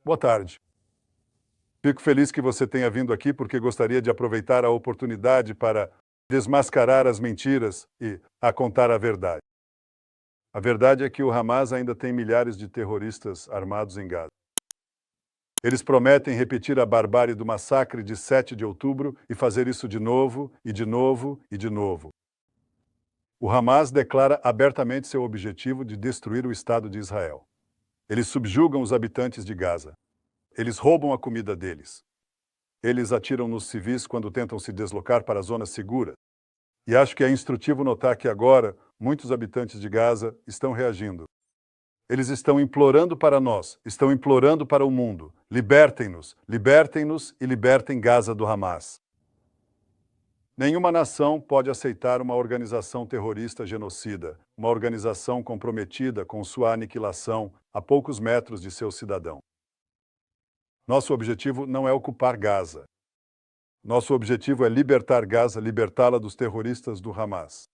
Boa tarde. Fico feliz que você tenha vindo aqui porque gostaria de aproveitar a oportunidade para desmascarar as mentiras e a contar a verdade. A verdade é que o Hamas ainda tem milhares de terroristas armados em Gaza. Eles prometem repetir a barbárie do massacre de 7 de outubro e fazer isso de novo, e de novo, e de novo. O Hamas declara abertamente seu objetivo de destruir o Estado de Israel. Eles subjugam os habitantes de Gaza. Eles roubam a comida deles. Eles atiram nos civis quando tentam se deslocar para zonas seguras. E acho que é instrutivo notar que agora muitos habitantes de Gaza estão reagindo. Eles estão implorando para nós, estão implorando para o mundo. Libertem-nos, libertem-nos e libertem Gaza do Hamas. Nenhuma nação pode aceitar uma organização terrorista genocida, uma organização comprometida com sua aniquilação a poucos metros de seus cidadãos. Nosso objetivo não é ocupar Gaza. Nosso objetivo é libertar Gaza, libertá-la dos terroristas do Hamas.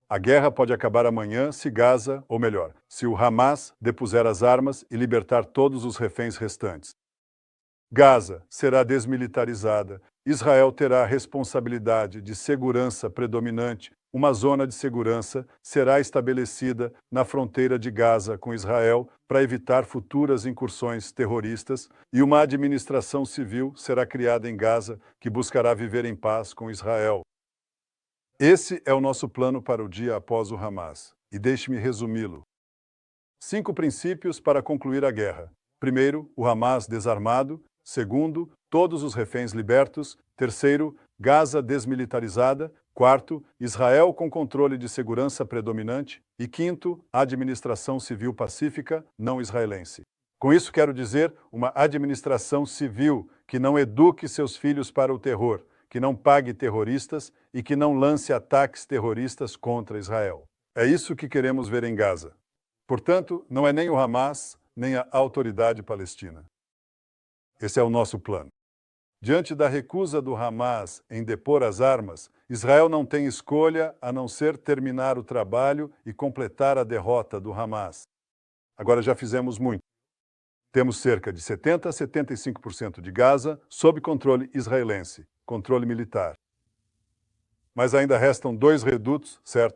A guerra pode acabar amanhã se Gaza, ou melhor, se o Hamas depuser as armas e libertar todos os reféns restantes. Gaza será desmilitarizada, Israel terá a responsabilidade de segurança predominante, uma zona de segurança será estabelecida na fronteira de Gaza com Israel para evitar futuras incursões terroristas e uma administração civil será criada em Gaza que buscará viver em paz com Israel. Esse é o nosso plano para o dia após o Hamas, e deixe-me resumi-lo. 5 princípios para concluir a guerra. Primeiro, o Hamas desarmado. Segundo, todos os reféns libertos. Terceiro, Gaza desmilitarizada. Quarto, Israel com controle de segurança predominante. E quinto, administração civil pacífica não israelense. Com isso quero dizer uma administração civil que não eduque seus filhos para o terror, que não pague terroristas e que não lance ataques terroristas contra Israel. É isso que queremos ver em Gaza. Portanto, não é nem o Hamas, nem a autoridade palestina. Esse é o nosso plano. Diante da recusa do Hamas em depor as armas, Israel não tem escolha a não ser terminar o trabalho e completar a derrota do Hamas. Agora já fizemos muito. Temos cerca de 70 a 75% de Gaza sob controle israelense, controle militar. Mas ainda restam 2 redutos, certo?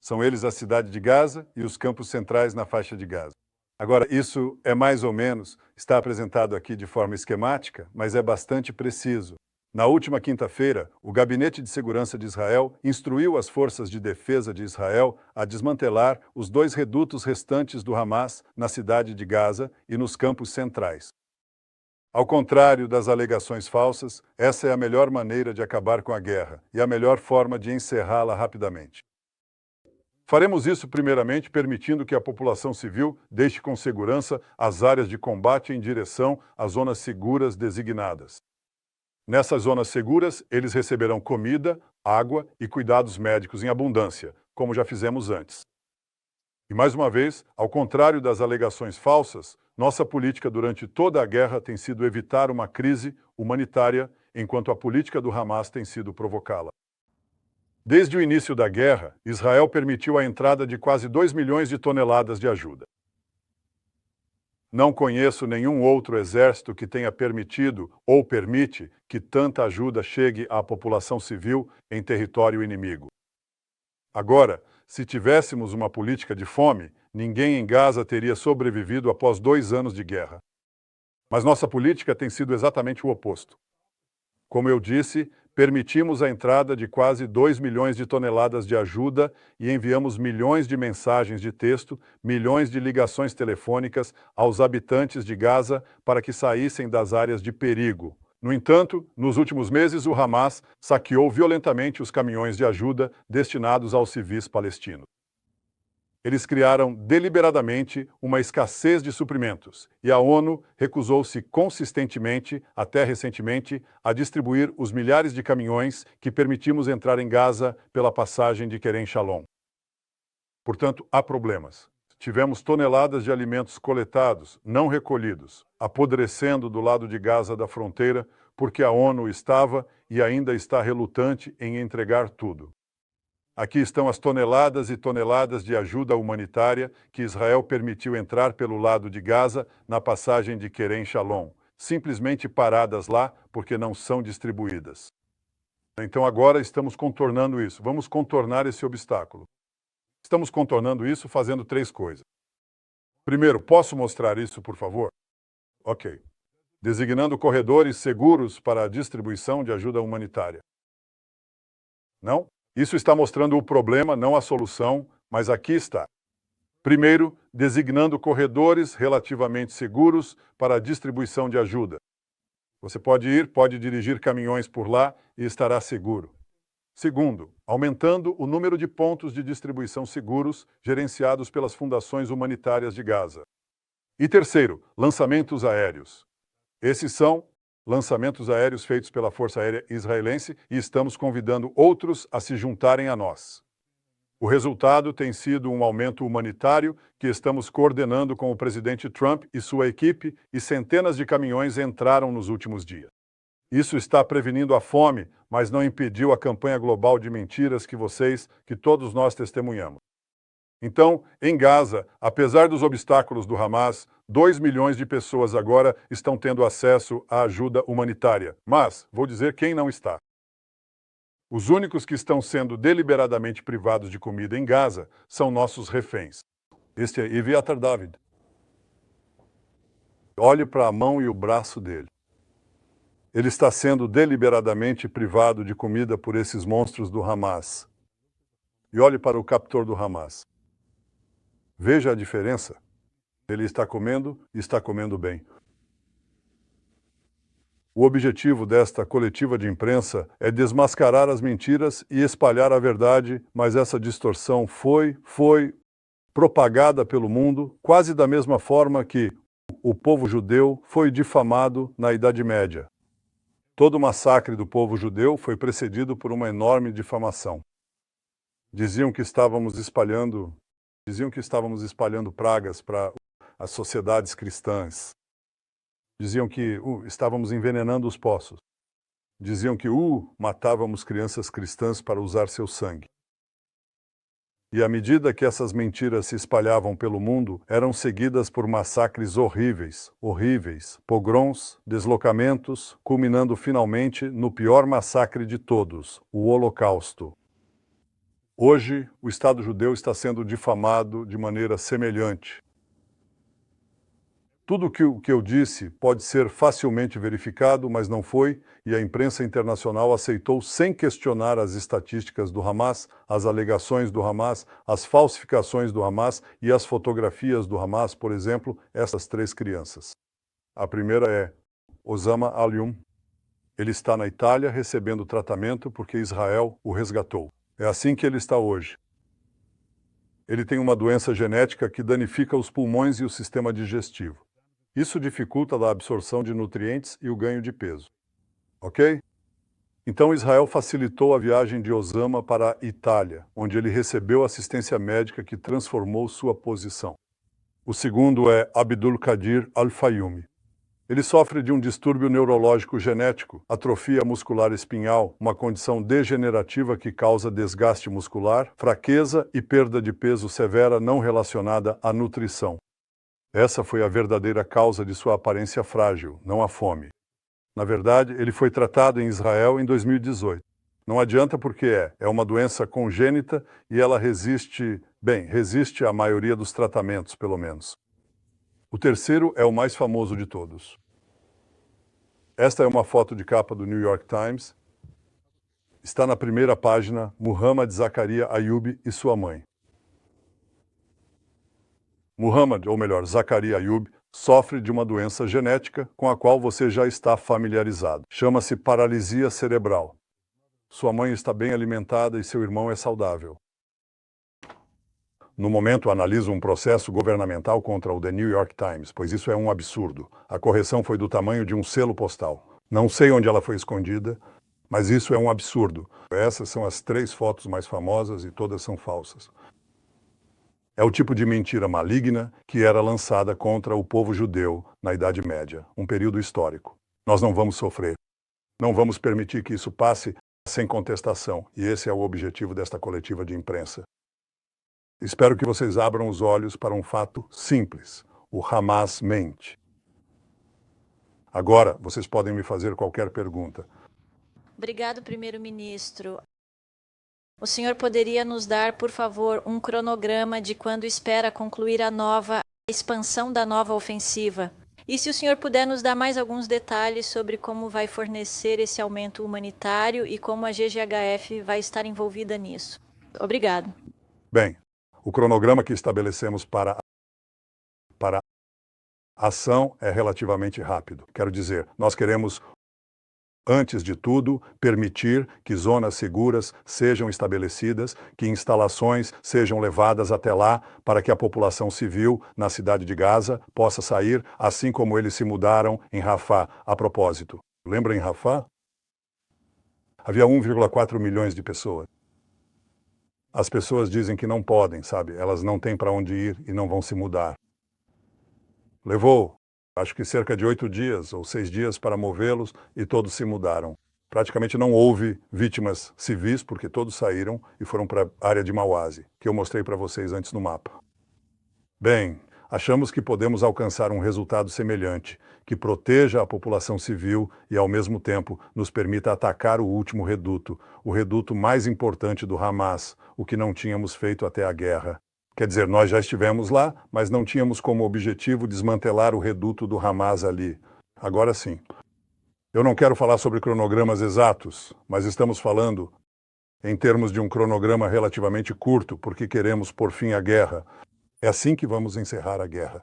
São eles a cidade de Gaza e os campos centrais na faixa de Gaza. Agora, isso é mais ou menos, está apresentado aqui de forma esquemática, mas é bastante preciso. Na última quinta-feira, o Gabinete de Segurança de Israel instruiu as forças de defesa de Israel a desmantelar os 2 redutos restantes do Hamas na cidade de Gaza e nos campos centrais. Ao contrário das alegações falsas, essa é a melhor maneira de acabar com a guerra e a melhor forma de encerrá-la rapidamente. Faremos isso primeiramente permitindo que a população civil deixe com segurança as áreas de combate em direção às zonas seguras designadas. Nessas zonas seguras, eles receberão comida, água e cuidados médicos em abundância, como já fizemos antes. E mais uma vez, ao contrário das alegações falsas, nossa política durante toda a guerra tem sido evitar uma crise humanitária, enquanto a política do Hamas tem sido provocá-la. Desde o início da guerra, Israel permitiu a entrada de quase 2 milhões de toneladas de ajuda. Não conheço nenhum outro exército que tenha permitido ou permite que tanta ajuda chegue à população civil em território inimigo. Agora, se tivéssemos uma política de fome, ninguém em Gaza teria sobrevivido após 2 anos de guerra. Mas nossa política tem sido exatamente o oposto. Como eu disse, permitimos a entrada de quase 2 milhões de toneladas de ajuda e enviamos milhões de mensagens de texto, milhões de ligações telefônicas aos habitantes de Gaza para que saíssem das áreas de perigo. No entanto, nos últimos meses, o Hamas saqueou violentamente os caminhões de ajuda destinados aos civis palestinos. Eles criaram deliberadamente uma escassez de suprimentos e a ONU recusou-se consistentemente, até recentemente, a distribuir os milhares de caminhões que permitimos entrar em Gaza pela passagem de Kerem Shalom. Portanto, há problemas. Tivemos toneladas de alimentos coletados, não recolhidos, apodrecendo do lado de Gaza da fronteira, porque a ONU estava e ainda está relutante em entregar tudo. Aqui estão as toneladas e toneladas de ajuda humanitária que Israel permitiu entrar pelo lado de Gaza na passagem de Kerem Shalom, simplesmente paradas lá porque não são distribuídas. Então agora estamos contornando isso. Vamos contornar esse obstáculo. Estamos contornando isso fazendo 3 coisas. Primeiro, posso mostrar isso, por favor? Ok. Designando corredores seguros para a distribuição de ajuda humanitária. Não? Isso está mostrando o problema, não a solução, mas aqui está. Primeiro, designando corredores relativamente seguros para a distribuição de ajuda. Você pode dirigir caminhões por lá e estará seguro. Segundo, aumentando o número de pontos de distribuição seguros gerenciados pelas fundações humanitárias de Gaza. E terceiro, lançamentos aéreos. Esses são lançamentos aéreos feitos pela Força Aérea Israelense e estamos convidando outros a se juntarem a nós. O resultado tem sido um aumento humanitário que estamos coordenando com o presidente Trump e sua equipe, e centenas de caminhões entraram nos últimos dias. Isso está prevenindo a fome, mas não impediu a campanha global de mentiras que todos nós testemunhamos. Então, em Gaza, apesar dos obstáculos do Hamas, 2 milhões de pessoas agora estão tendo acesso à ajuda humanitária. Mas, vou dizer quem não está. Os únicos que estão sendo deliberadamente privados de comida em Gaza são nossos reféns. Este é Eviatar David. Olhe para a mão e o braço dele. Ele está sendo deliberadamente privado de comida por esses monstros do Hamas. E olhe para o captor do Hamas. Veja a diferença. Ele está comendo e está comendo bem. O objetivo desta coletiva de imprensa é desmascarar as mentiras e espalhar a verdade, mas essa distorção foi propagada pelo mundo quase da mesma forma que o povo judeu foi difamado na Idade Média. Todo o massacre do povo judeu foi precedido por uma enorme difamação. Diziam que estávamos espalhando pragas para as sociedades cristãs. Diziam que estávamos envenenando os poços. Diziam que matávamos crianças cristãs para usar seu sangue. E à medida que essas mentiras se espalhavam pelo mundo, eram seguidas por massacres horríveis, pogroms, deslocamentos, culminando finalmente no pior massacre de todos, o Holocausto. Hoje, o Estado judeu está sendo difamado de maneira semelhante. Tudo o que eu disse pode ser facilmente verificado, mas não foi, e a imprensa internacional aceitou sem questionar as estatísticas do Hamas, as alegações do Hamas, as falsificações do Hamas e as fotografias do Hamas, por exemplo, essas 3 crianças. A primeira é Osama Al-Yum. Ele está na Itália recebendo tratamento porque Israel o resgatou. É assim que ele está hoje. Ele tem uma doença genética que danifica os pulmões e o sistema digestivo. Isso dificulta a absorção de nutrientes e o ganho de peso. Ok? Então Israel facilitou a viagem de Osama para a Itália, onde ele recebeu assistência médica que transformou sua posição. O segundo é Abdul Qadir Al-Fayumi. Ele sofre de um distúrbio neurológico genético, atrofia muscular espinhal, uma condição degenerativa que causa desgaste muscular, fraqueza e perda de peso severa não relacionada à nutrição. Essa foi a verdadeira causa de sua aparência frágil, não a fome. Na verdade, ele foi tratado em Israel em 2018. Não adianta porque é uma doença congênita e ela resiste à maioria dos tratamentos, pelo menos. O terceiro é o mais famoso de todos. Esta é uma foto de capa do New York Times. Está na primeira página, Muhammad Zakaria Ayub e sua mãe. Muhammad, ou melhor, Zakaria Ayub, sofre de uma doença genética com a qual você já está familiarizado. Chama-se paralisia cerebral. Sua mãe está bem alimentada e seu irmão é saudável. No momento, analiso um processo governamental contra o The New York Times, pois isso é um absurdo. A correção foi do tamanho de um selo postal. Não sei onde ela foi escondida, mas isso é um absurdo. Essas são as 3 fotos mais famosas e todas são falsas. É o tipo de mentira maligna que era lançada contra o povo judeu na Idade Média, um período histórico. Nós não vamos sofrer. Não vamos permitir que isso passe sem contestação. E esse é o objetivo desta coletiva de imprensa. Espero que vocês abram os olhos para um fato simples. O Hamas mente. Agora, vocês podem me fazer qualquer pergunta. Obrigado, primeiro-ministro. O senhor poderia nos dar, por favor, um cronograma de quando espera concluir a expansão da nova ofensiva? E se o senhor puder nos dar mais alguns detalhes sobre como vai fornecer esse aumento humanitário e como a GGHF vai estar envolvida nisso? Obrigado. Bem, o cronograma que estabelecemos para a ação é relativamente rápido. Quero dizer, nós queremos, antes de tudo, permitir que zonas seguras sejam estabelecidas, que instalações sejam levadas até lá para que a população civil na cidade de Gaza possa sair, assim como eles se mudaram em Rafah. A propósito, lembra em Rafah? Havia 1,4 milhões de pessoas. As pessoas dizem que não podem, sabe? Elas não têm para onde ir e não vão se mudar. Levou, acho que cerca de 8 dias ou 6 dias para movê-los e todos se mudaram. Praticamente não houve vítimas civis, porque todos saíram e foram para a área de Mawasi, que eu mostrei para vocês antes no mapa. Bem, achamos que podemos alcançar um resultado semelhante, que proteja a população civil e, ao mesmo tempo, nos permita atacar o último reduto, o reduto mais importante do Hamas, o que não tínhamos feito até a guerra. Quer dizer, nós já estivemos lá, mas não tínhamos como objetivo desmantelar o reduto do Hamas ali. Agora sim. Eu não quero falar sobre cronogramas exatos, mas estamos falando em termos de um cronograma relativamente curto, porque queremos pôr fim à guerra. É assim que vamos encerrar a guerra.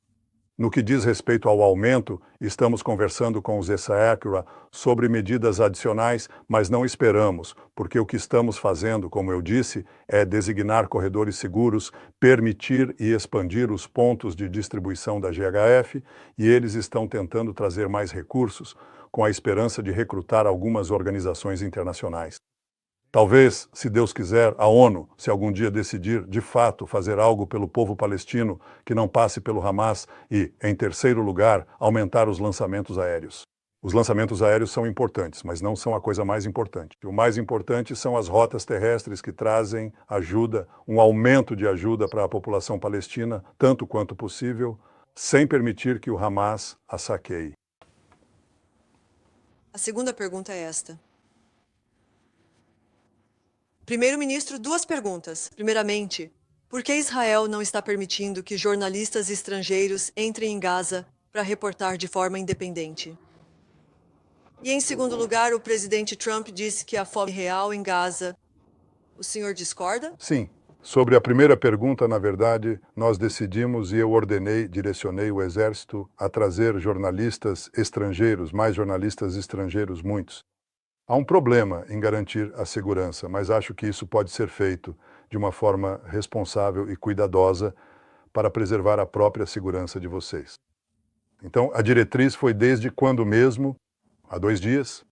No que diz respeito ao aumento, estamos conversando com os ESAECRA sobre medidas adicionais, mas não esperamos, porque o que estamos fazendo, como eu disse, é designar corredores seguros, permitir e expandir os pontos de distribuição da GHF, e eles estão tentando trazer mais recursos, com a esperança de recrutar algumas organizações internacionais. Talvez, se Deus quiser, a ONU, se algum dia decidir, de fato, fazer algo pelo povo palestino que não passe pelo Hamas e, em terceiro lugar, aumentar os lançamentos aéreos. Os lançamentos aéreos são importantes, mas não são a coisa mais importante. O mais importante são as rotas terrestres que trazem ajuda, um aumento de ajuda para a população palestina, tanto quanto possível, sem permitir que o Hamas a saqueie. A segunda pergunta é esta. Primeiro-ministro, 2 perguntas. Primeiramente, por que Israel não está permitindo que jornalistas estrangeiros entrem em Gaza para reportar de forma independente? E, em segundo lugar, o presidente Trump disse que há fome real em Gaza. O senhor discorda? Sim. Sobre a primeira pergunta, na verdade, nós decidimos e eu direcionei o Exército a trazer jornalistas estrangeiros, mais jornalistas estrangeiros, muitos. Há um problema em garantir a segurança, mas acho que isso pode ser feito de uma forma responsável e cuidadosa para preservar a própria segurança de vocês. Então, a diretriz foi desde quando mesmo, há 2 dias,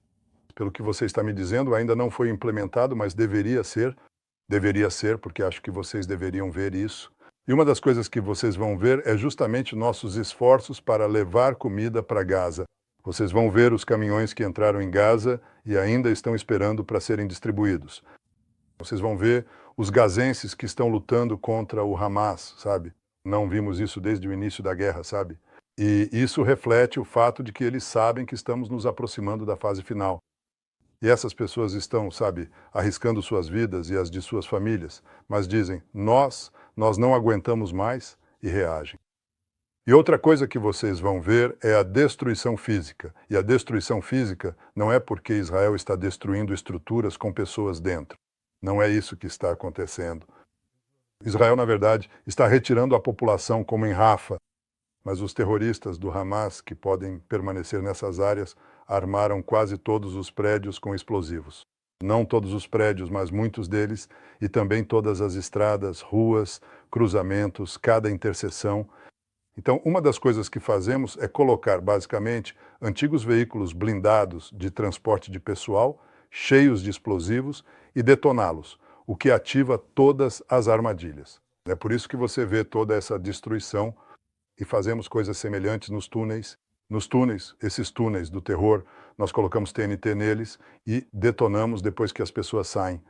pelo que você está me dizendo, ainda não foi implementado, mas deveria ser, porque acho que vocês deveriam ver isso. E uma das coisas que vocês vão ver é justamente nossos esforços para levar comida para Gaza. Vocês vão ver os caminhões que entraram em Gaza e ainda estão esperando para serem distribuídos. Vocês vão ver os gazenses que estão lutando contra o Hamas, sabe? Não vimos isso desde o início da guerra, sabe? E isso reflete o fato de que eles sabem que estamos nos aproximando da fase final. E essas pessoas estão, sabe, arriscando suas vidas e as de suas famílias, mas dizem, nós não aguentamos mais e reagem. E outra coisa que vocês vão ver é a destruição física. E a destruição física não é porque Israel está destruindo estruturas com pessoas dentro. Não é isso que está acontecendo. Israel, na verdade, está retirando a população como em Rafah. Mas os terroristas do Hamas, que podem permanecer nessas áreas, armaram quase todos os prédios com explosivos. Não todos os prédios, mas muitos deles, e também todas as estradas, ruas, cruzamentos, cada interseção. Então, uma das coisas que fazemos é colocar, basicamente, antigos veículos blindados de transporte de pessoal, cheios de explosivos, e detoná-los, o que ativa todas as armadilhas. É por isso que você vê toda essa destruição, e fazemos coisas semelhantes nos túneis, nos túneis, esses túneis do terror, nós colocamos TNT neles e detonamos depois que as pessoas saem.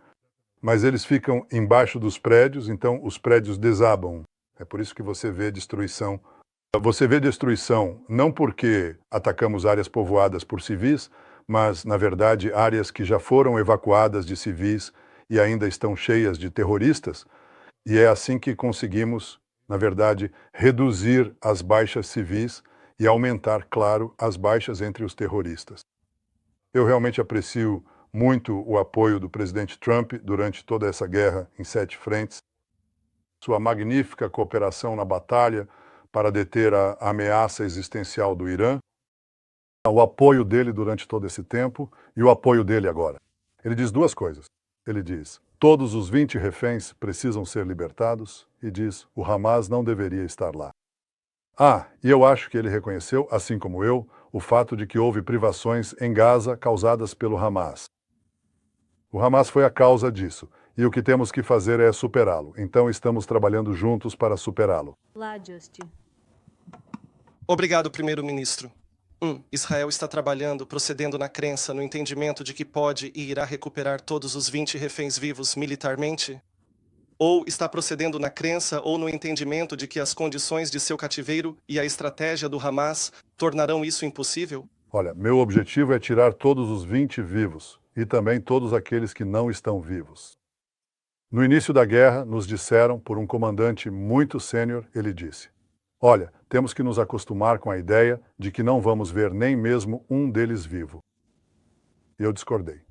Mas eles ficam embaixo dos prédios, então os prédios desabam. É por isso que você vê destruição. Você vê destruição não porque atacamos áreas povoadas por civis, mas, na verdade, áreas que já foram evacuadas de civis e ainda estão cheias de terroristas, e é assim que conseguimos, na verdade, reduzir as baixas civis e aumentar, claro, as baixas entre os terroristas. Eu realmente aprecio muito o apoio do presidente Trump durante toda essa guerra em 7 frentes, sua magnífica cooperação na batalha para deter a ameaça existencial do Irã, o apoio dele durante todo esse tempo e o apoio dele agora. Ele diz 2 coisas. Ele diz, todos os 20 reféns precisam ser libertados, e diz, o Hamas não deveria estar lá. E eu acho que ele reconheceu, assim como eu, o fato de que houve privações em Gaza causadas pelo Hamas. O Hamas foi a causa disso, e o que temos que fazer é superá-lo. Então estamos trabalhando juntos para superá-lo. Obrigado, primeiro-ministro. Israel está trabalhando, procedendo na crença, no entendimento de que pode e irá recuperar todos os 20 reféns vivos militarmente? Ou está procedendo na crença ou no entendimento de que as condições de seu cativeiro e a estratégia do Hamas tornarão isso impossível? Olha, meu objetivo é tirar todos os 20 vivos, e também todos aqueles que não estão vivos. No início da guerra, nos disseram, por um comandante muito sênior, ele disse, olha, temos que nos acostumar com a ideia de que não vamos ver nem mesmo um deles vivo. E eu discordei.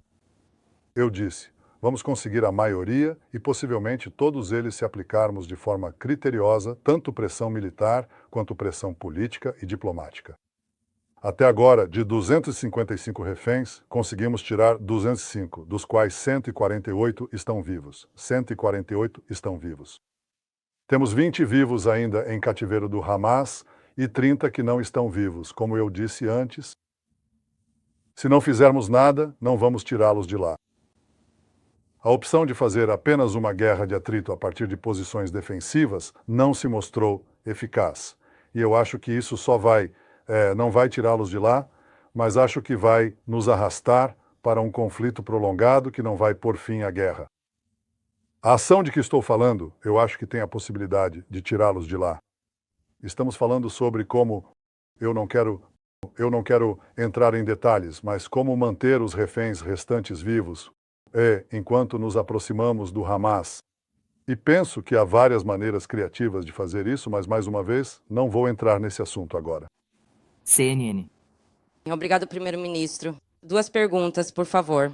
Eu disse, vamos conseguir a maioria e possivelmente todos eles se aplicarmos de forma criteriosa, tanto pressão militar quanto pressão política e diplomática. Até agora, de 255 reféns, conseguimos tirar 205, dos quais 148 estão vivos. 148 estão vivos. Temos 20 vivos ainda em cativeiro do Hamas e 30 que não estão vivos. Como eu disse antes, se não fizermos nada, não vamos tirá-los de lá. A opção de fazer apenas uma guerra de atrito a partir de posições defensivas não se mostrou eficaz. E eu acho que isso não vai tirá-los de lá, mas acho que vai nos arrastar para um conflito prolongado que não vai pôr fim à guerra. A ação de que estou falando, eu acho que tem a possibilidade de tirá-los de lá. Estamos falando sobre como, eu não quero entrar em detalhes, mas como manter os reféns restantes vivos, enquanto nos aproximamos do Hamas. E penso que há várias maneiras criativas de fazer isso, mas mais uma vez, não vou entrar nesse assunto agora. CNN. Obrigado, primeiro-ministro. 2 perguntas, por favor.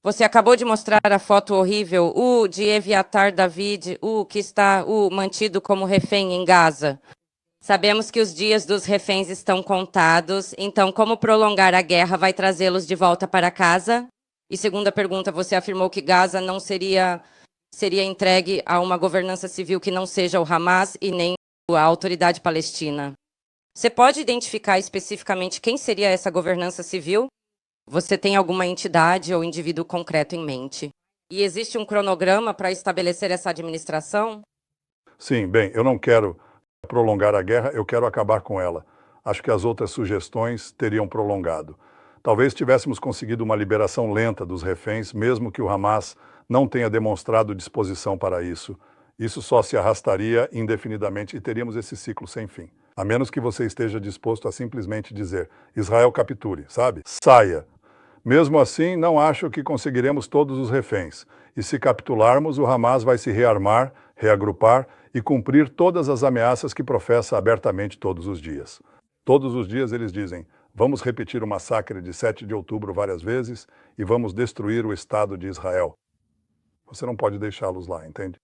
Você acabou de mostrar a foto horrível, de Eviatar David, que está mantido como refém em Gaza. Sabemos que os dias dos reféns estão contados, então como prolongar a guerra vai trazê-los de volta para casa? E segunda pergunta, você afirmou que Gaza não seria entregue a uma governança civil que não seja o Hamas e nem a autoridade palestina. Você pode identificar especificamente quem seria essa governança civil? Você tem alguma entidade ou indivíduo concreto em mente? E existe um cronograma para estabelecer essa administração? Sim, bem, eu não quero prolongar a guerra, eu quero acabar com ela. Acho que as outras sugestões teriam prolongado. Talvez tivéssemos conseguido uma liberação lenta dos reféns, mesmo que o Hamas não tenha demonstrado disposição para isso. Isso só se arrastaria indefinidamente e teríamos esse ciclo sem fim. A menos que você esteja disposto a simplesmente dizer, Israel capture, sabe? Saia. Mesmo assim, não acho que conseguiremos todos os reféns. E se capitularmos, o Hamas vai se rearmar, reagrupar e cumprir todas as ameaças que professa abertamente todos os dias. Todos os dias eles dizem, vamos repetir o massacre de 7 de outubro várias vezes e vamos destruir o Estado de Israel. Você não pode deixá-los lá, entende?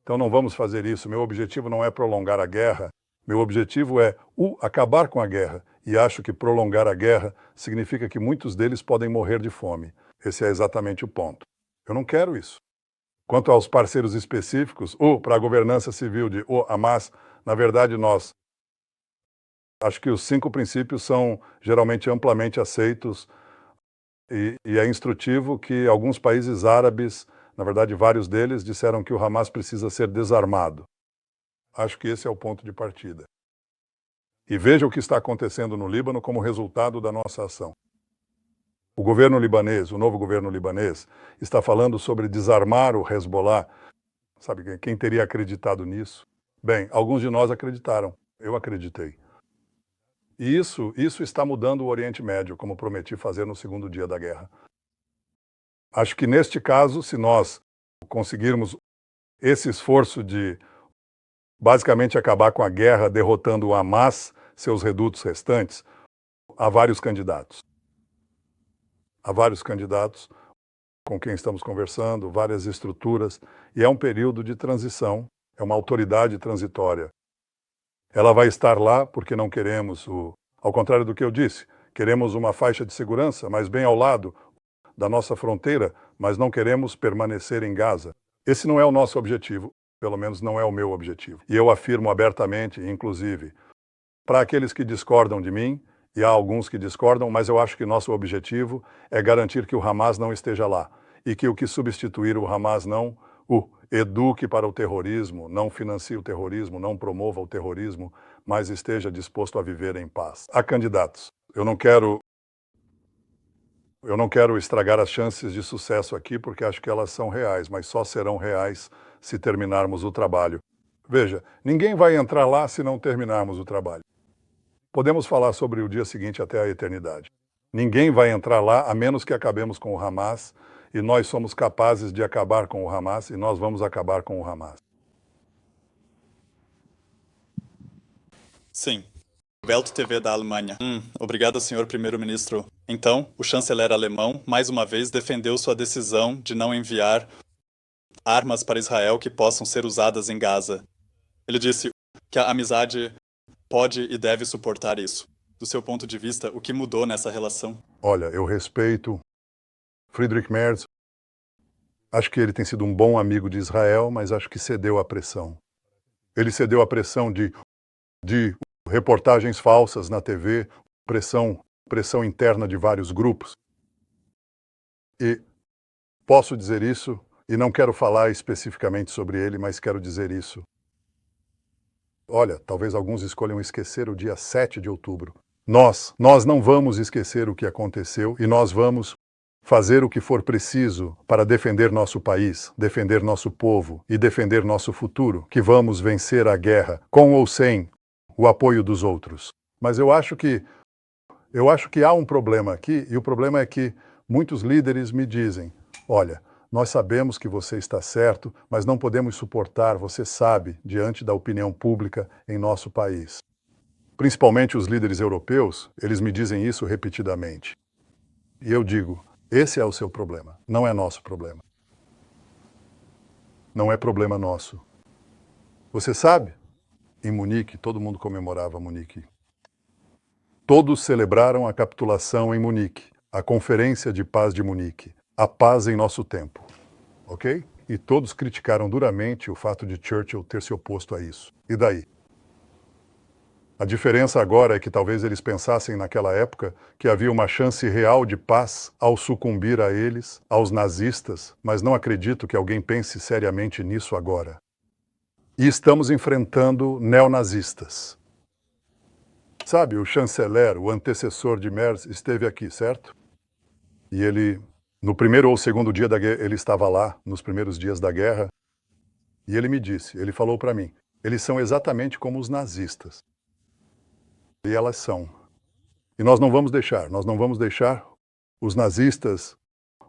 Então não vamos fazer isso. Meu objetivo não é prolongar a guerra. Meu objetivo é acabar com a guerra. E acho que prolongar a guerra significa que muitos deles podem morrer de fome. Esse é exatamente o ponto. Eu não quero isso. Quanto aos parceiros específicos, para a governança civil de Hamas, na verdade acho que os 5 princípios são geralmente amplamente aceitos e é instrutivo que alguns países árabes, na verdade vários deles, disseram que o Hamas precisa ser desarmado. Acho que esse é o ponto de partida. E veja o que está acontecendo no Líbano como resultado da nossa ação. O governo libanês, o novo governo libanês, está falando sobre desarmar o Hezbollah. Sabe quem teria acreditado nisso? Bem, alguns de nós acreditaram. Eu acreditei. E isso está mudando o Oriente Médio, como prometi fazer no segundo dia da guerra. Acho que neste caso, se nós conseguirmos esse esforço de basicamente acabar com a guerra, derrotando o Hamas, seus redutos restantes, há vários candidatos. Há vários candidatos com quem estamos conversando, várias estruturas, e é um período de transição, é uma autoridade transitória. Ela vai estar lá porque não queremos, ao contrário do que eu disse, queremos uma faixa de segurança, mas bem ao lado da nossa fronteira, mas não queremos permanecer em Gaza. Esse não é o nosso objetivo, pelo menos não é o meu objetivo. E eu afirmo abertamente, inclusive, para aqueles que discordam de mim, e há alguns que discordam, mas eu acho que nosso objetivo é garantir que o Hamas não esteja lá, e que o que substituir o Hamas não o eduque para o terrorismo, não financie o terrorismo, não promova o terrorismo, mas esteja disposto a viver em paz. Há candidatos. Eu não quero estragar as chances de sucesso aqui, porque acho que elas são reais, mas só serão reais se terminarmos o trabalho. Veja, ninguém vai entrar lá se não terminarmos o trabalho. Podemos falar sobre o dia seguinte até a eternidade. Ninguém vai entrar lá a menos que acabemos com o Hamas, e nós somos capazes de acabar com o Hamas, e nós vamos acabar com o Hamas. Sim. Welt TV da Alemanha. Obrigado, senhor primeiro-ministro. Então, o chanceler alemão, mais uma vez, defendeu sua decisão de não enviar armas para Israel que possam ser usadas em Gaza. Ele disse que a amizade pode e deve suportar isso. Do seu ponto de vista, o que mudou nessa relação? Olha, eu respeito Friedrich Merz. Acho que ele tem sido um bom amigo de Israel, mas acho que cedeu à pressão. Ele cedeu à pressão de reportagens falsas na TV, pressão interna de vários grupos. E posso dizer isso, e não quero falar especificamente sobre ele, mas quero dizer isso. Olha, talvez alguns escolham esquecer o dia 7 de outubro. Nós não vamos esquecer o que aconteceu e nós vamos fazer o que for preciso para defender nosso país, defender nosso povo e defender nosso futuro, que vamos vencer a guerra, com ou sem o apoio dos outros. Mas eu acho que há um problema aqui, e o problema é que muitos líderes me dizem, olha, nós sabemos que você está certo, mas não podemos suportar, você sabe, diante da opinião pública em nosso país. Principalmente os líderes europeus, eles me dizem isso repetidamente. E eu digo, esse é o seu problema, não é nosso problema. Não é problema nosso. Você sabe, em Munique, todo mundo comemorava Munique. Todos celebraram a capitulação em Munique, a Conferência de Paz de Munique, a paz em nosso tempo, ok? E todos criticaram duramente o fato de Churchill ter se oposto a isso. E daí? A diferença agora é que talvez eles pensassem naquela época que havia uma chance real de paz ao sucumbir a eles, aos nazistas, mas não acredito que alguém pense seriamente nisso agora. E estamos enfrentando neonazistas. Sabe, o chanceler, o antecessor de Merz, esteve aqui, certo? E ele, no primeiro ou segundo dia da guerra, ele estava lá, nos primeiros dias da guerra, e ele me disse, ele falou para mim, eles são exatamente como os nazistas. E elas são. E nós não vamos deixar os nazistas,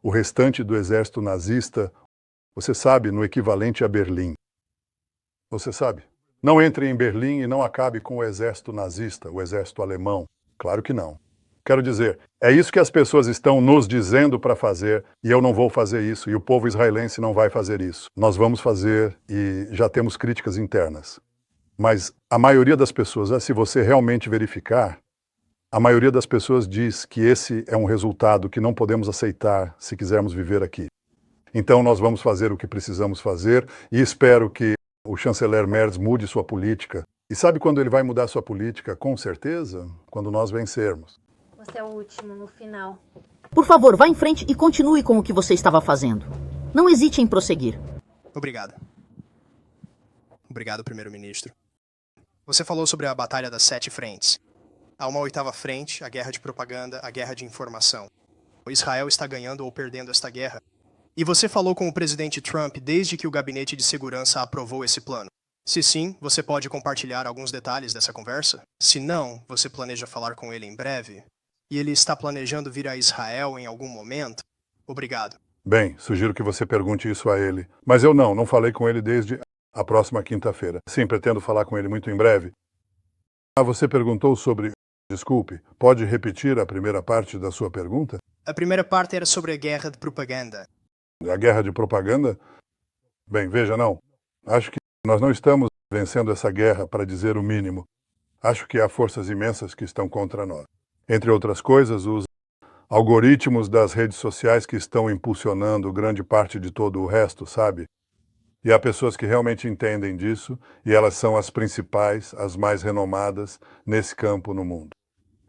o restante do exército nazista, você sabe, no equivalente a Berlim. Você sabe? Não entre em Berlim e não acabe com o exército nazista, o exército alemão. Claro que não. Quero dizer, é isso que as pessoas estão nos dizendo para fazer, e eu não vou fazer isso, e o povo israelense não vai fazer isso. Nós vamos fazer, e já temos críticas internas. Mas a maioria das pessoas, se você realmente verificar, a maioria das pessoas diz que esse é um resultado que não podemos aceitar se quisermos viver aqui. Então nós vamos fazer o que precisamos fazer, e espero que o chanceler Merz mude sua política. E sabe quando ele vai mudar sua política? Com certeza, quando nós vencermos. Você é o último, no final. Por favor, vá em frente e continue com o que você estava fazendo. Não hesite em prosseguir. Obrigado. Obrigado, primeiro-ministro. Você falou sobre a Batalha das 7 Frentes. Há uma 8ª frente, a guerra de propaganda, a guerra de informação. Israel está ganhando ou perdendo esta guerra. E você falou com o presidente Trump desde que o Gabinete de Segurança aprovou esse plano. Se sim, você pode compartilhar alguns detalhes dessa conversa? Se não, você planeja falar com ele em breve? E ele está planejando vir a Israel em algum momento? Obrigado. Bem, sugiro que você pergunte isso a ele. Mas eu não falei com ele desde a próxima quinta-feira. Sim, pretendo falar com ele muito em breve. Você perguntou sobre... Desculpe, pode repetir a primeira parte da sua pergunta? A primeira parte era sobre a guerra de propaganda. A guerra de propaganda? Bem, veja, não. Acho que nós não estamos vencendo essa guerra, para dizer o mínimo. Acho que há forças imensas que estão contra nós. Entre outras coisas, os algoritmos das redes sociais que estão impulsionando grande parte de todo o resto, sabe? E há pessoas que realmente entendem disso, e elas são as principais, as mais renomadas nesse campo no mundo.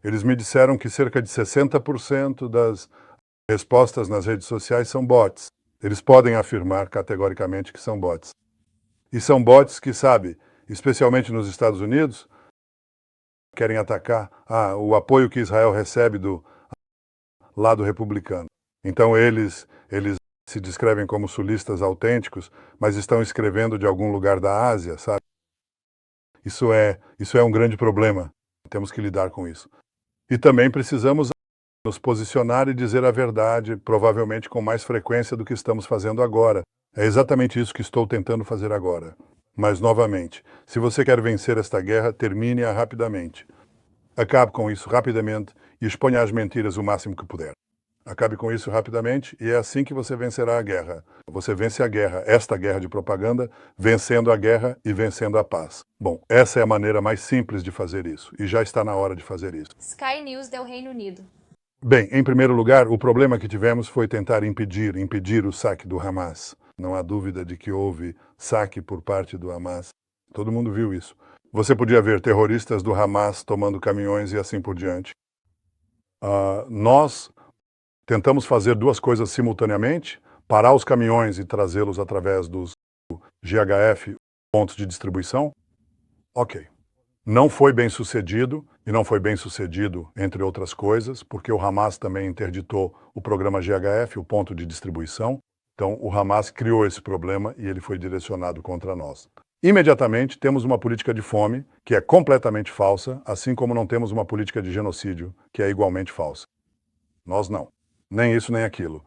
Eles me disseram que cerca de 60% das respostas nas redes sociais são bots. Eles podem afirmar categoricamente que são bots. E são bots que, sabe, especialmente nos Estados Unidos, querem atacar o apoio que Israel recebe do lado republicano. Então eles se descrevem como sulistas autênticos, mas estão escrevendo de algum lugar da Ásia, sabe? Isso é um grande problema. Temos que lidar com isso. E também precisamos nos posicionar e dizer a verdade, provavelmente com mais frequência do que estamos fazendo agora. É exatamente isso que estou tentando fazer agora. Mas, novamente, se você quer vencer esta guerra, termine-a rapidamente. Acabe com isso rapidamente e exponha as mentiras o máximo que puder. Acabe com isso rapidamente e é assim que você vencerá a guerra. Você vence a guerra, esta guerra de propaganda, vencendo a guerra e vencendo a paz. Bom, essa é a maneira mais simples de fazer isso e já está na hora de fazer isso. Sky News do Reino Unido. Bem, em primeiro lugar, o problema que tivemos foi tentar impedir o saque do Hamas. Não há dúvida de que houve saque por parte do Hamas. Todo mundo viu isso. Você podia ver terroristas do Hamas tomando caminhões e assim por diante. Nós tentamos fazer duas coisas simultaneamente, parar os caminhões e trazê-los através dos GHF, pontos de distribuição. Ok. Não foi bem sucedido, e não foi bem sucedido, entre outras coisas, porque o Hamas também interditou o programa GHF, o ponto de distribuição. Então, o Hamas criou esse problema e ele foi direcionado contra nós. Imediatamente, temos uma política de fome, que é completamente falsa, assim como não temos uma política de genocídio, que é igualmente falsa. Nós não. Nem isso, nem aquilo.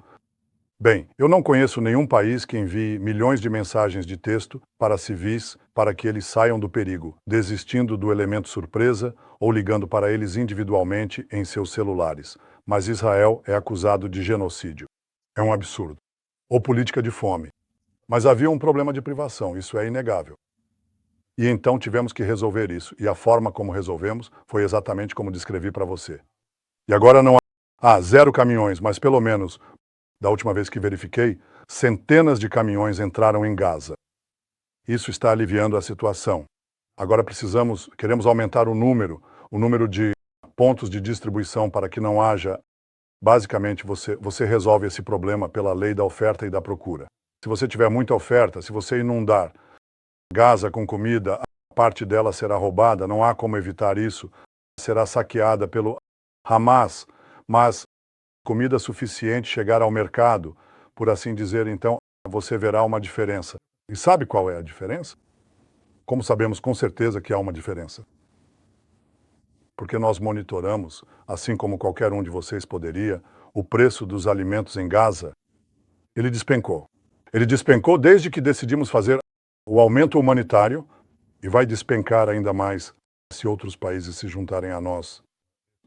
Bem, eu não conheço nenhum país que envie milhões de mensagens de texto para civis para que eles saiam do perigo, desistindo do elemento surpresa ou ligando para eles individualmente em seus celulares. Mas Israel é acusado de genocídio. É um absurdo. Ou política de fome. Mas havia um problema de privação, isso é inegável. E então tivemos que resolver isso. E a forma como resolvemos foi exatamente como descrevi para você. E agora não há 0 caminhões, mas pelo menos, da última vez que verifiquei, centenas de caminhões entraram em Gaza. Isso está aliviando a situação. Agora queremos aumentar o número de pontos de distribuição para que não haja... Basicamente, você resolve esse problema pela lei da oferta e da procura. Se você tiver muita oferta, se você inundar Gaza com comida, a parte dela será roubada, não há como evitar isso, será saqueada pelo Hamas, mas comida suficiente chegar ao mercado, por assim dizer, então você verá uma diferença. E sabe qual é a diferença? Como sabemos com certeza que há uma diferença? Porque nós monitoramos, assim como qualquer um de vocês poderia, o preço dos alimentos em Gaza. Ele despencou. Ele despencou desde que decidimos fazer o aumento humanitário e vai despencar ainda mais se outros países se juntarem a nós.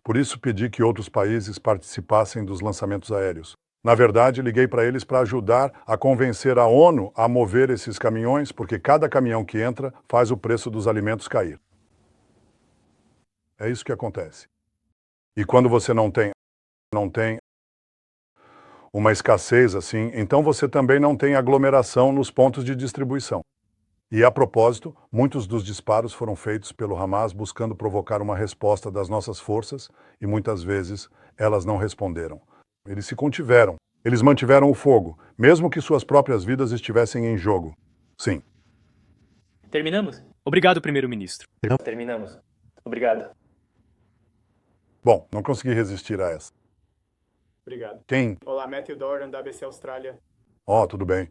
Por isso pedi que outros países participassem dos lançamentos aéreos. Na verdade, liguei para eles para ajudar a convencer a ONU a mover esses caminhões, porque cada caminhão que entra faz o preço dos alimentos cair. É isso que acontece. E quando você não tem uma escassez assim, então você também não tem aglomeração nos pontos de distribuição. E, a propósito, muitos dos disparos foram feitos pelo Hamas buscando provocar uma resposta das nossas forças e muitas vezes elas não responderam. Eles se contiveram. Eles mantiveram o fogo, mesmo que suas próprias vidas estivessem em jogo. Sim. Terminamos? Obrigado, primeiro-ministro. Terminamos. Obrigado. Bom, não consegui resistir a essa. Obrigado. Quem? Olá, Matthew Doran, da ABC Austrália. Tudo bem.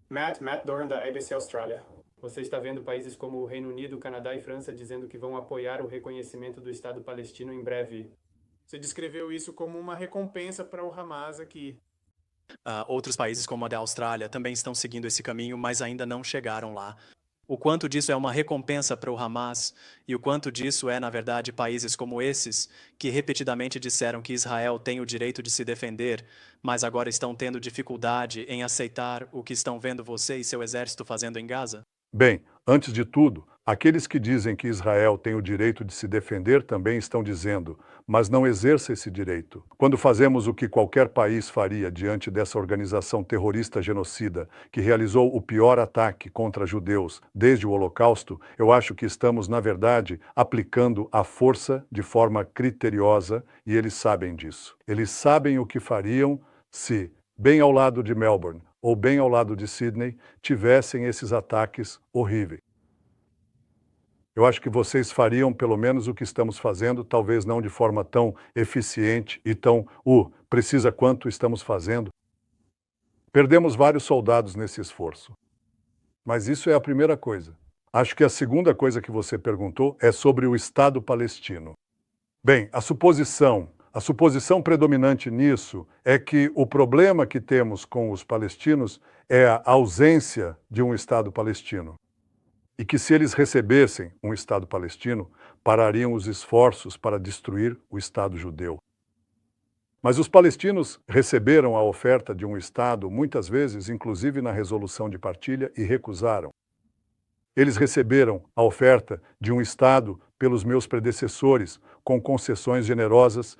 Matt Doran, da ABC Austrália. Você está vendo países como o Reino Unido, Canadá e França dizendo que vão apoiar o reconhecimento do Estado palestino em breve. Você descreveu isso como uma recompensa para o Hamas aqui. Outros países, como a da Austrália, também estão seguindo esse caminho, mas ainda não chegaram lá. O quanto disso é uma recompensa para o Hamas e o quanto disso é, na verdade, países como esses que repetidamente disseram que Israel tem o direito de se defender, mas agora estão tendo dificuldade em aceitar o que estão vendo você e seu exército fazendo em Gaza? Bem, antes de tudo, aqueles que dizem que Israel tem o direito de se defender também estão dizendo, mas não exerça esse direito. Quando fazemos o que qualquer país faria diante dessa organização terrorista genocida que realizou o pior ataque contra judeus desde o Holocausto, eu acho que estamos, na verdade, aplicando a força de forma criteriosa e eles sabem disso. Eles sabem o que fariam se, bem ao lado de Melbourne ou bem ao lado de Sydney, tivessem esses ataques horríveis. Eu acho que vocês fariam pelo menos o que estamos fazendo, talvez não de forma tão eficiente e tão precisa quanto estamos fazendo. Perdemos vários soldados nesse esforço. Mas isso é a primeira coisa. Acho que a segunda coisa que você perguntou é sobre o Estado palestino. Bem, a suposição predominante nisso é que o problema que temos com os palestinos é a ausência de um Estado palestino. E que se eles recebessem um Estado palestino, parariam os esforços para destruir o Estado judeu. Mas os palestinos receberam a oferta de um Estado, muitas vezes, inclusive na resolução de partilha, e recusaram. Eles receberam a oferta de um Estado pelos meus predecessores, com concessões generosas,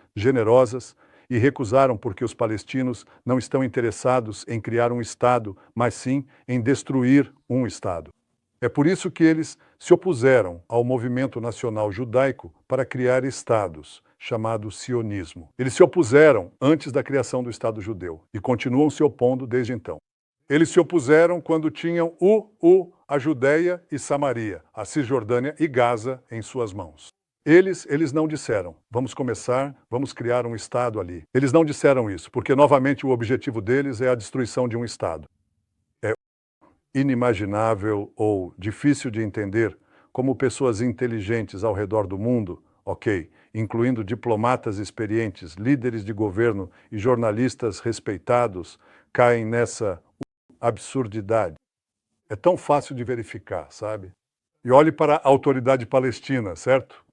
e recusaram porque os palestinos não estão interessados em criar um Estado, mas sim em destruir um Estado. É por isso que eles se opuseram ao movimento nacional judaico para criar estados, chamado sionismo. Eles se opuseram antes da criação do Estado judeu e continuam se opondo desde então. Eles se opuseram quando tinham a Judéia e Samaria, a Cisjordânia e Gaza em suas mãos. Eles não disseram, vamos criar um Estado ali. Eles não disseram isso, porque novamente o objetivo deles é a destruição de um Estado. Inimaginável ou difícil de entender como pessoas inteligentes ao redor do mundo, incluindo diplomatas experientes, líderes de governo e jornalistas respeitados, caem nessa absurdidade. É tão fácil de verificar, sabe? E olhe para a autoridade palestina, certo?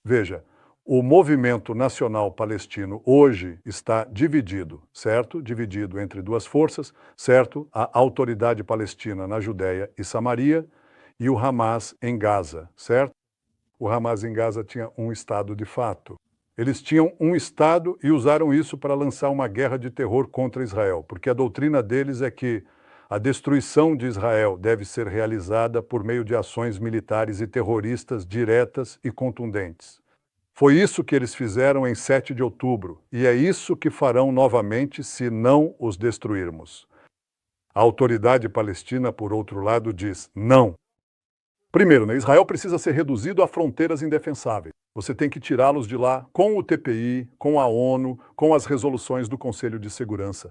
Veja, o movimento nacional palestino hoje está dividido, certo? Dividido entre duas forças, certo? A autoridade palestina na Judéia e Samaria e o Hamas em Gaza, certo? O Hamas em Gaza tinha um Estado de fato. Eles tinham um Estado e usaram isso para lançar uma guerra de terror contra Israel, porque a doutrina deles é que a destruição de Israel deve ser realizada por meio de ações militares e terroristas diretas e contundentes. Foi isso que eles fizeram em 7 de outubro, e é isso que farão novamente se não os destruirmos. A autoridade palestina, por outro lado, diz não. Primeiro, Israel precisa ser reduzido a fronteiras indefensáveis. Você tem que tirá-los de lá com o TPI, com a ONU, com as resoluções do Conselho de Segurança.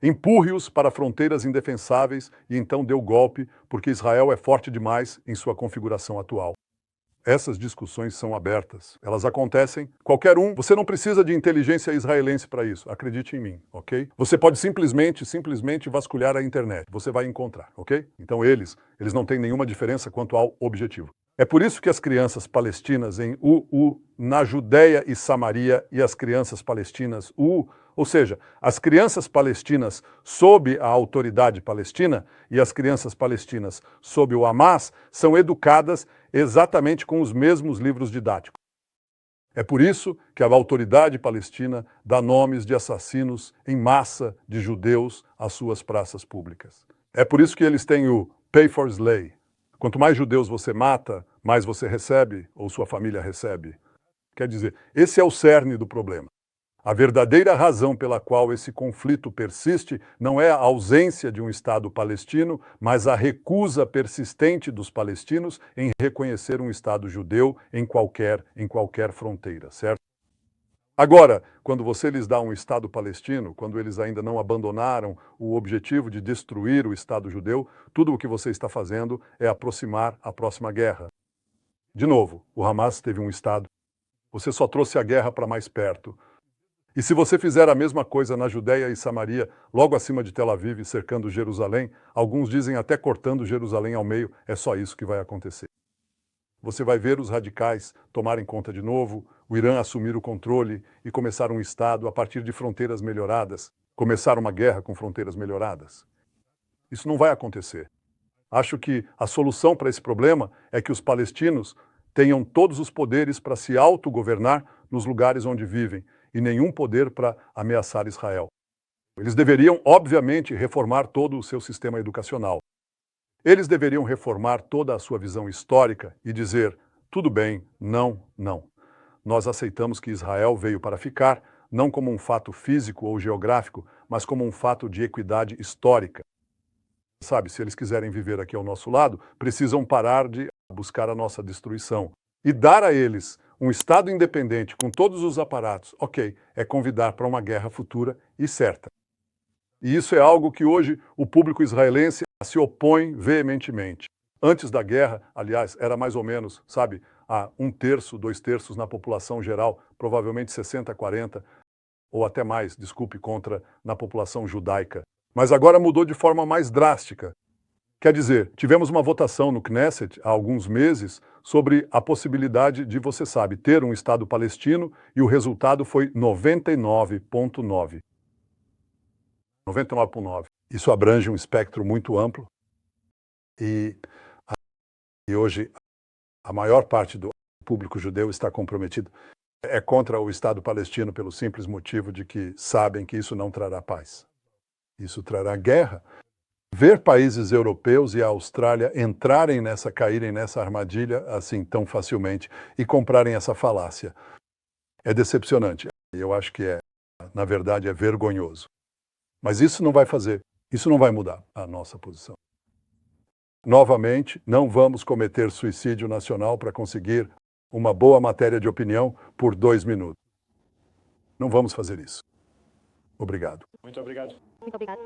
Empurre-os para fronteiras indefensáveis e então dê o golpe, porque Israel é forte demais em sua configuração atual. Essas discussões são abertas, elas acontecem, qualquer um, você não precisa de inteligência israelense para isso, acredite em mim, ok? Você pode simplesmente vasculhar a internet, você vai encontrar, ok? Então eles não têm nenhuma diferença quanto ao objetivo. É por isso que as crianças palestinas na Judéia e Samaria e as crianças palestinas ou seja, as crianças palestinas sob a autoridade palestina e as crianças palestinas sob o Hamas são educadas exatamente com os mesmos livros didáticos. É por isso que a autoridade palestina dá nomes de assassinos em massa de judeus às suas praças públicas. É por isso que eles têm o pay for slay. Quanto mais judeus você mata, mais você recebe ou sua família recebe. Quer dizer, esse é o cerne do problema. A verdadeira razão pela qual esse conflito persiste não é a ausência de um Estado palestino, mas a recusa persistente dos palestinos em reconhecer um Estado judeu em qualquer fronteira, certo? Agora, quando você lhes dá um Estado palestino, quando eles ainda não abandonaram o objetivo de destruir o Estado judeu, tudo o que você está fazendo é aproximar a próxima guerra. De novo, o Hamas teve um Estado. Você só trouxe a guerra para mais perto. E se você fizer a mesma coisa na Judéia e Samaria, logo acima de Tel Aviv, cercando Jerusalém, alguns dizem até cortando Jerusalém ao meio, é só isso que vai acontecer. Você vai ver os radicais tomarem conta de novo, o Irã assumir o controle e começar um Estado a partir de fronteiras melhoradas, começar uma guerra com fronteiras melhoradas. Isso não vai acontecer. Acho que a solução para esse problema é que os palestinos tenham todos os poderes para se autogovernar nos lugares onde vivem, e nenhum poder para ameaçar Israel. Eles deveriam, obviamente, reformar todo o seu sistema educacional. Eles deveriam reformar toda a sua visão histórica e dizer, tudo bem, não, não. Nós aceitamos que Israel veio para ficar, não como um fato físico ou geográfico, mas como um fato de equidade histórica. Sabe, se eles quiserem viver aqui ao nosso lado, precisam parar de buscar a nossa destruição. E dar a eles um Estado independente com todos os aparatos, ok, é convidar para uma guerra futura e certa. E isso é algo que hoje o público israelense se opõe veementemente. Antes da guerra, aliás, era mais ou menos, sabe, a 1/3, 2/3 na população geral, provavelmente 60-40, ou até mais, desculpe, contra na população judaica. Mas agora mudou de forma mais drástica. Quer dizer, tivemos uma votação no Knesset há alguns meses sobre a possibilidade de, você sabe, ter um Estado palestino e o resultado foi 99,9. 99,9. Isso abrange um espectro muito amplo e hoje a maior parte do público judeu está comprometido. É contra o Estado palestino pelo simples motivo de que sabem que isso não trará paz. Isso trará guerra. Ver países europeus e a Austrália caírem nessa armadilha assim tão facilmente e comprarem essa falácia é decepcionante. Eu acho que na verdade, é vergonhoso. Mas isso não vai mudar a nossa posição. Novamente, não vamos cometer suicídio nacional para conseguir uma boa matéria de opinião por 2 minutos. Não vamos fazer isso. Obrigado. Muito obrigado. Muito obrigado.